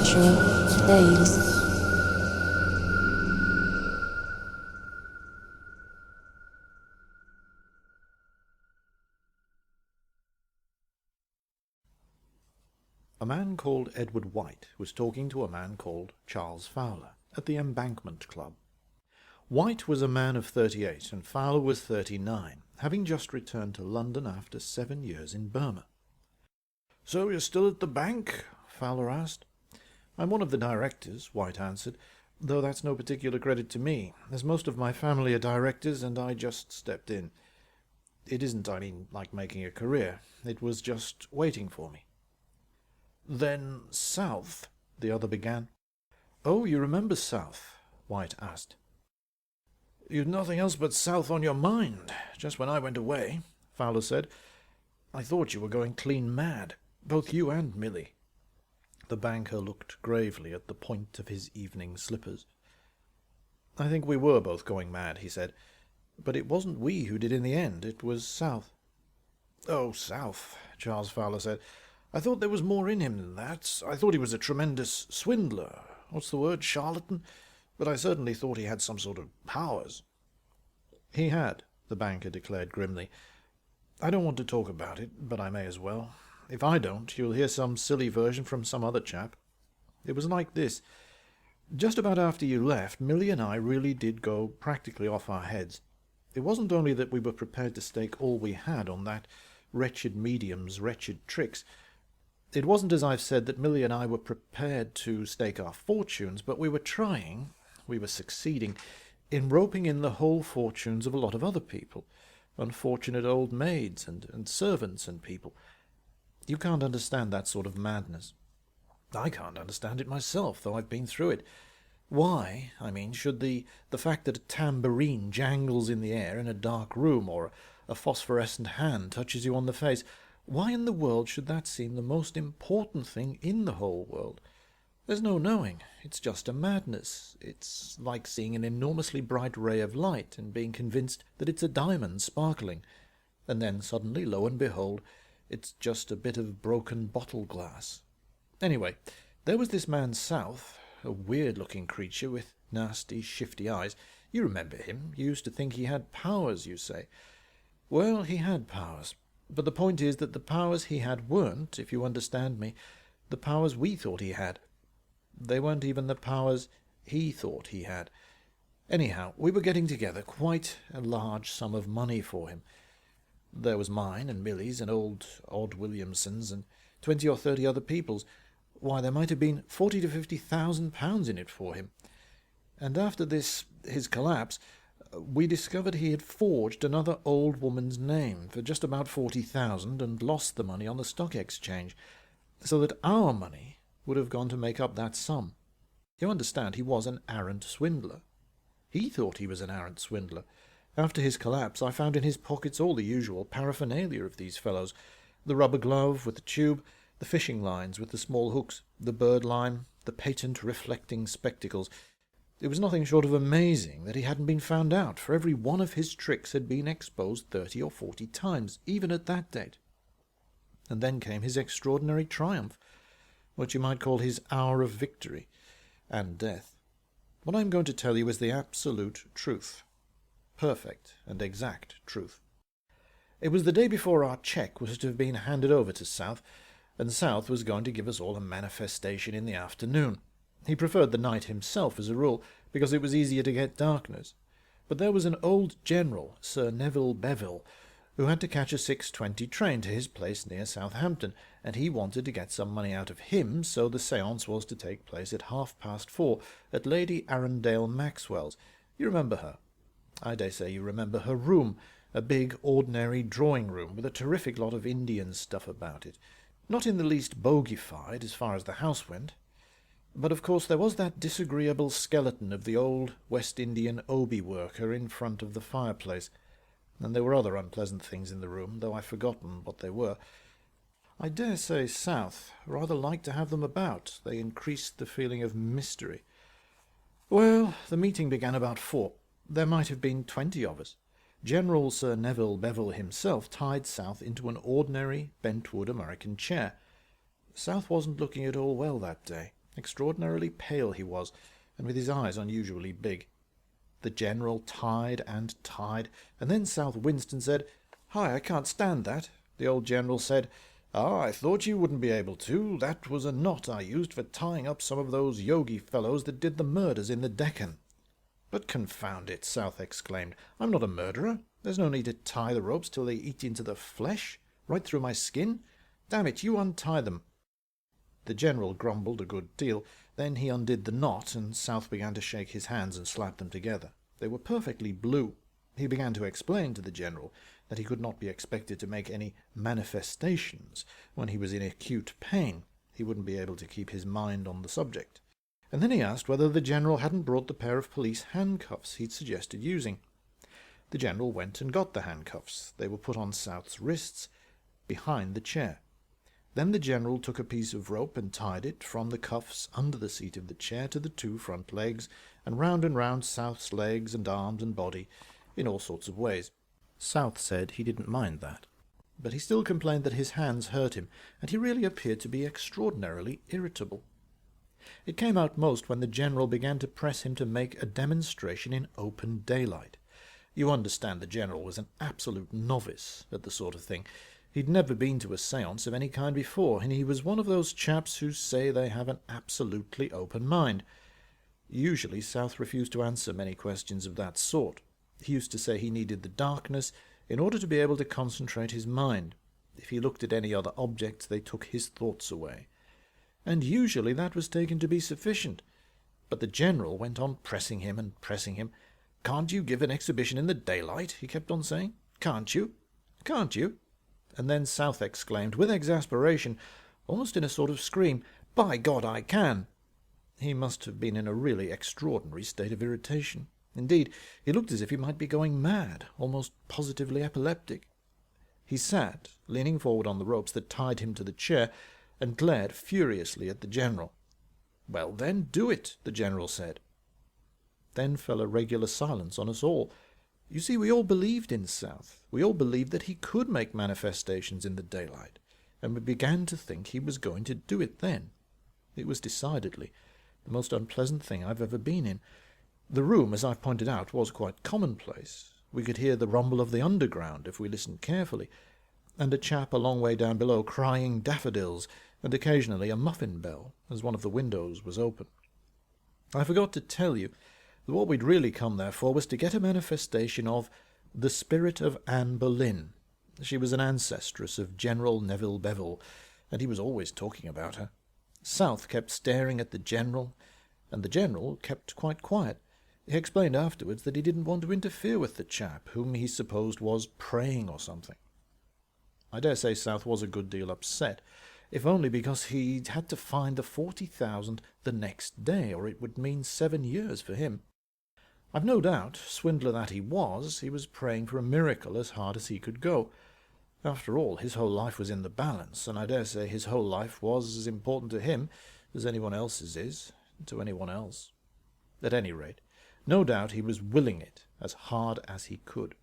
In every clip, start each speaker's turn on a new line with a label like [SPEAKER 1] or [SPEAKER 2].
[SPEAKER 1] supernatural tales.
[SPEAKER 2] A man called Edward White was talking to a man called Charles Fowler at the Embankment Club. White was a man of 38 and Fowler was 39, having just returned to London after 7 years in Burma. "So you're still at the bank?" Fowler asked. "I'm one of the directors," White answered, "though that's no particular credit to me, as most of my family are directors and I just stepped in. It isn't, like making a career. It was just waiting for me." "Then South," the other began. "Oh, you remember South?" White asked. "You'd nothing else but South on your mind, just when I went away," Fowler said. "I thought you were going clean mad, both you and Millie." The banker looked gravely at the point of his evening slippers. "I think we were both going mad," he said. "But it wasn't we who did in the end. It was South." "Oh, South," Charles Fowler said. "I thought there was more in him than that. I thought he was a tremendous swindler. What's the word? Charlatan? But I certainly thought he had some sort of powers." "He had," the banker declared grimly. "I don't want to talk about it, but I may as well. If I don't, you'll hear some silly version from some other chap. It was like this. Just about after you left, Millie and I really did go practically off our heads. It wasn't only that we were prepared to stake all we had on that wretched medium's wretched tricks. It wasn't, as I've said, that Millie and I were prepared to stake our fortunes, but we were trying, we were succeeding, in roping in the whole fortunes of a lot of other people, unfortunate old maids and servants and people. You can't understand that sort of madness. I can't understand it myself, though I've been through it. Why, should the fact that a tambourine jangles in the air in a dark room, or a phosphorescent hand touches you on the face, why in the world should that seem the most important thing in the whole world? There's no knowing. It's just a madness. It's like seeing an enormously bright ray of light and being convinced that it's a diamond sparkling, and then suddenly, lo and behold, it's just a bit of broken bottle glass. Anyway, there was this man South, a weird-looking creature with nasty, shifty eyes. You remember him. You used to think he had powers, you say. Well, he had powers. But the point is that the powers he had weren't, if you understand me, the powers we thought he had. They weren't even the powers he thought he had. Anyhow, we were getting together quite a large sum of money for him. There was mine and Millie's and old Odd Williamson's and 20 or 30 other people's. Why, there might have been 40 to 50,000 pounds in it for him. And after his collapse, we discovered he had forged another old woman's name for just about 40,000 and lost the money on the stock exchange, so that our money would have gone to make up that sum. You understand, he was an arrant swindler. He thought he was an arrant swindler. After his collapse, I found in his pockets all the usual paraphernalia of these fellows, the rubber glove with the tube, the fishing lines with the small hooks, the bird lime, the patent reflecting spectacles. It was nothing short of amazing that he hadn't been found out, for every one of his tricks had been exposed 30 or 40 times, even at that date. And then came his extraordinary triumph, what you might call his hour of victory and death. What I'm going to tell you is the absolute truth. Perfect and exact truth. It was the day before our cheque was to have been handed over to South, and South was going to give us all a manifestation in the afternoon. He preferred the night himself as a rule, because it was easier to get darkness. But there was an old general, Sir Neville Beville, who had to catch a 6:20 train to his place near Southampton, and he wanted to get some money out of him, so the séance was to take place at 4:30 at Lady Arundel Maxwell's. You remember her? I dare say you remember her room, a big, ordinary drawing-room with a terrific lot of Indian stuff about it. Not in the least bogified as far as the house went. But of course there was that disagreeable skeleton of the old West Indian obi worker in front of the fireplace, and there were other unpleasant things in the room, though I've forgotten what they were. I dare say South rather liked to have them about. They increased the feeling of mystery. Well, the meeting began about 4. There might have been 20 of us. General Sir Neville Beville himself tied South into an ordinary bentwood American chair. South wasn't looking at all well that day. Extraordinarily pale he was, and with his eyes unusually big. The General tied and tied, and then South Winston said, "Hi, I can't stand that." The old General said, "Ah, I thought you wouldn't be able to. That was a knot I used for tying up some of those yogi fellows that did the murders in the Deccan." "But confound it," South exclaimed, "I'm not a murderer. There's no need to tie the ropes till they eat into the flesh, right through my skin. Damn it, you untie them." The General grumbled a good deal. Then he undid the knot, and South began to shake his hands and slap them together. They were perfectly blue. He began to explain to the General that he could not be expected to make any manifestations when he was in acute pain. He wouldn't be able to keep his mind on the subject. And then he asked whether the General hadn't brought the pair of police handcuffs he'd suggested using. The General went and got the handcuffs. They were put on South's wrists, behind the chair. Then the General took a piece of rope and tied it from the cuffs under the seat of the chair to the two front legs, and round South's legs and arms and body, in all sorts of ways. South said he didn't mind that, but he still complained that his hands hurt him, and he really appeared to be extraordinarily irritable. It came out most when the General began to press him to make a demonstration in open daylight. You understand the General was an absolute novice at the sort of thing. He'd never been to a séance of any kind before, and he was one of those chaps who say they have an absolutely open mind. Usually South refused to answer many questions of that sort. He used to say he needed the darkness in order to be able to concentrate his mind. If he looked at any other objects, they took his thoughts away. And usually that was taken to be sufficient. But the General went on pressing him and pressing him. "Can't you give an exhibition in the daylight?" he kept on saying. "Can't you? Can't you?" And then South exclaimed, with exasperation, almost in a sort of scream, "By God, I can!" He must have been in a really extraordinary state of irritation. Indeed, he looked as if he might be going mad, almost positively epileptic. He sat, leaning forward on the ropes that tied him to the chair, and glared furiously at the General. "Well then, do it," the General said. Then fell a regular silence on us all. You see, we all believed in South. We all believed that he could make manifestations in the daylight, and we began to think he was going to do it then. It was decidedly the most unpleasant thing I've ever been in. The room, as I've pointed out, was quite commonplace. We could hear the rumble of the underground if we listened carefully, and a chap a long way down below crying daffodils, and occasionally a muffin bell, as one of the windows was open. I forgot to tell you that what we'd really come there for was to get a manifestation of the spirit of Anne Boleyn. She was an ancestress of General Neville Bevill, and he was always talking about her. South kept staring at the General, and the General kept quite quiet. He explained afterwards that he didn't want to interfere with the chap, whom he supposed was praying or something. I dare say South was a good deal upset, if only because he'd had to find the 40,000 the next day, or it would mean 7 years for him. I've no doubt, swindler that he was praying for a miracle as hard as he could go. After all, his whole life was in the balance, and I dare say his whole life was as important to him as anyone else's is to anyone else. At any rate, no doubt he was willing it as hard as he could.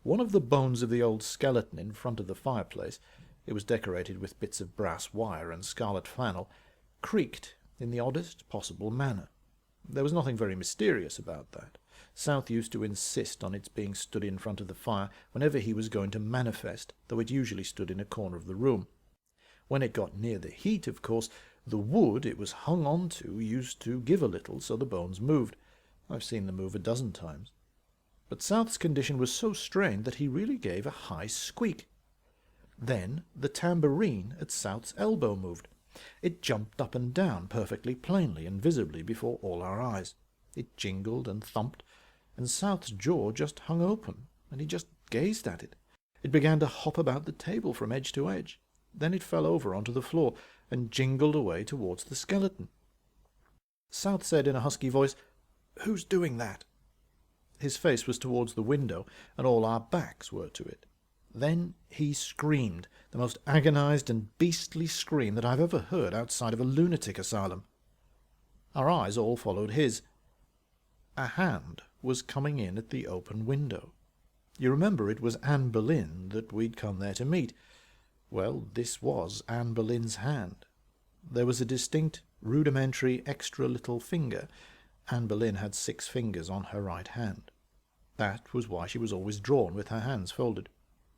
[SPEAKER 2] One of the bones of the old skeleton in front of the fireplace, it was decorated with bits of brass wire and scarlet flannel, creaked in the oddest possible manner. There was nothing very mysterious about that. South used to insist on its being stood in front of the fire whenever he was going to manifest, though it usually stood in a corner of the room. When it got near the heat, of course, the wood it was hung on to used to give a little, so the bones moved. I've seen them move 12 times. But South's condition was so strained that he really gave a high squeak. Then the tambourine at South's elbow moved. It jumped up and down perfectly plainly and visibly before all our eyes. It jingled and thumped, and South's jaw just hung open, and he just gazed at it. It began to hop about the table from edge to edge. Then it fell over onto the floor and jingled away towards the skeleton. South said in a husky voice, "Who's doing that?" His face was towards the window, and all our backs were to it. Then he screamed, the most agonized and beastly scream that I've ever heard outside of a lunatic asylum. Our eyes all followed his. A hand was coming in at the open window. You remember it was Anne Boleyn that we'd come there to meet. Well, this was Anne Boleyn's hand. There was a distinct, rudimentary, extra little finger. Anne Boleyn had 6 fingers on her right hand. That was why she was always drawn with her hands folded.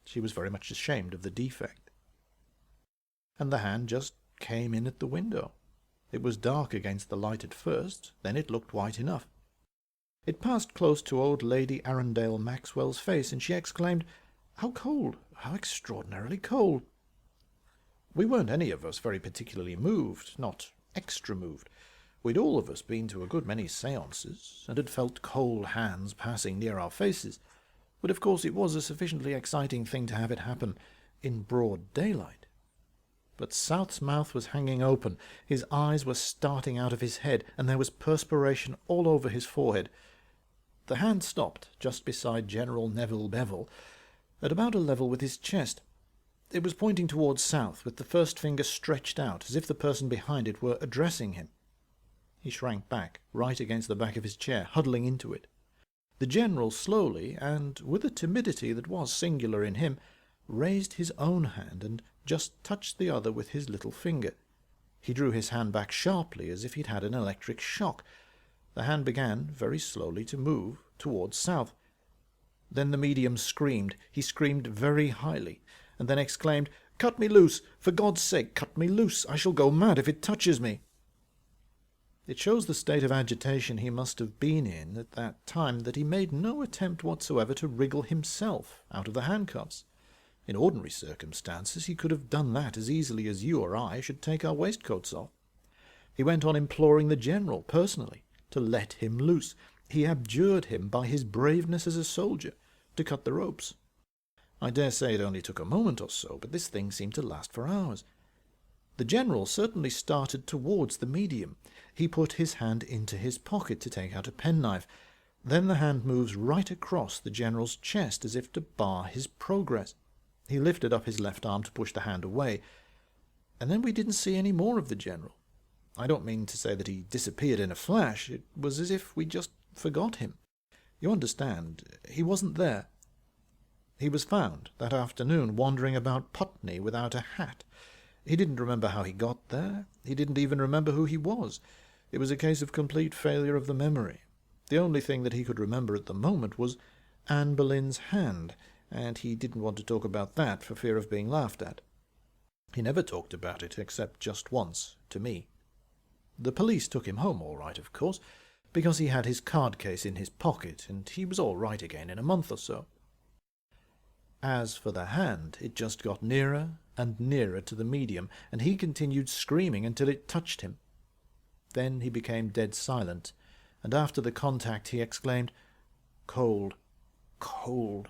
[SPEAKER 2] She was very much ashamed of the defect. And the hand just came in at the window. It was dark against the light at first, then it looked white enough. It passed close to old Lady Arundel Maxwell's face, and she exclaimed, "How cold! How extraordinarily cold!" We weren't any of us very particularly moved, not extra moved. We'd all of us been to a good many séances, and had felt cold hands passing near our faces, but of course it was a sufficiently exciting thing to have it happen in broad daylight. But South's mouth was hanging open, his eyes were starting out of his head, and there was perspiration all over his forehead. The hand stopped just beside General Neville Bevel, at about a level with his chest. It was pointing towards South, with the first finger stretched out, as if the person behind it were addressing him. He shrank back, right against the back of his chair, huddling into it. The General slowly, and with a timidity that was singular in him, raised his own hand and just touched the other with his little finger. He drew his hand back sharply, as if he'd had an electric shock. The hand began, very slowly, to move towards South. Then the medium screamed. He screamed very highly, and then exclaimed, "Cut me loose! For God's sake, cut me loose! I shall go mad if it touches me!" It shows the state of agitation he must have been in at that time that he made no attempt whatsoever to wriggle himself out of the handcuffs. In ordinary circumstances he could have done that as easily as you or I should take our waistcoats off. He went on imploring the General, personally, to let him loose. He abjured him by his braveness as a soldier, to cut the ropes. I dare say it only took a moment or so, but this thing seemed to last for hours. The General certainly started towards the medium. He put his hand into his pocket to take out a penknife. Then the hand moves right across the General's chest, as if to bar his progress. He lifted up his left arm to push the hand away, and then we didn't see any more of the General. I don't mean to say that he disappeared in a flash. It was as if we just forgot him. You understand, he wasn't there. He was found that afternoon wandering about Putney without a hat. He didn't remember how he got there. He didn't even remember who he was. It was a case of complete failure of the memory. The only thing that he could remember at the moment was Anne Boleyn's hand, and he didn't want to talk about that for fear of being laughed at. He never talked about it, except just once, to me. The police took him home all right, of course, because he had his card case in his pocket, and he was all right again in a month or so. As for the hand, it just got nearer and nearer to the medium, and he continued screaming until it touched him. Then he became dead silent, and after the contact he exclaimed, "Cold, cold."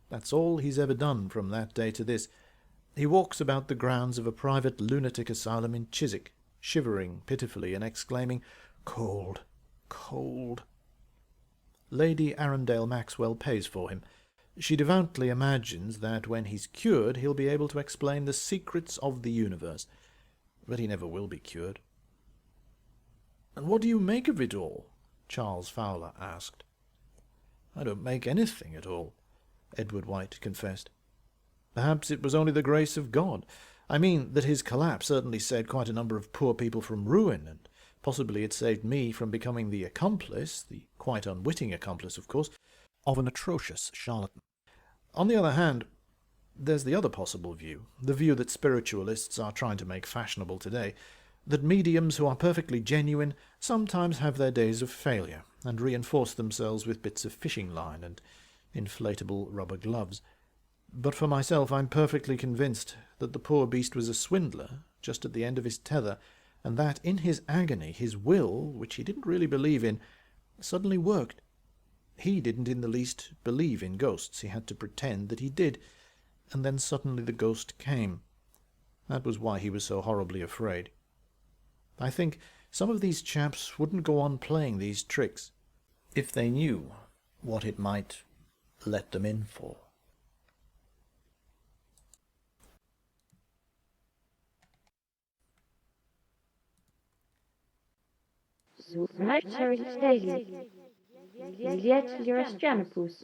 [SPEAKER 2] That's all he's ever done from that day to this. He walks about the grounds of a private lunatic asylum in Chiswick, shivering pitifully and exclaiming, "Cold, cold." Lady Arundel Maxwell pays for him. She devoutly imagines that when he's cured he'll be able to explain the secrets of the universe. But he never will be cured. "And what do you make of it all?" Charles Fowler asked. "I don't make anything at all," Edward White confessed. "Perhaps it was only the grace of God. I mean that his collapse certainly saved quite a number of poor people from ruin, and possibly it saved me from becoming the accomplice, the quite unwitting accomplice, of course, of an atrocious charlatan. On the other hand, there's the other possible view, the view that spiritualists are trying to make fashionable today, that mediums who are perfectly genuine sometimes have their days of failure, and reinforce themselves with bits of fishing line and inflatable rubber gloves. But for myself, I'm perfectly convinced that the poor beast was a swindler, just at the end of his tether, and that in his agony his will, which he didn't really believe in, suddenly worked. He didn't in the least believe in ghosts. He had to pretend that he did, and then suddenly the ghost came. That was why he was so horribly afraid. I think some of these chaps wouldn't go on playing these tricks if they knew what it might let them in for.
[SPEAKER 1] Upsurge daily. Juliet Lyrasjanopoulos.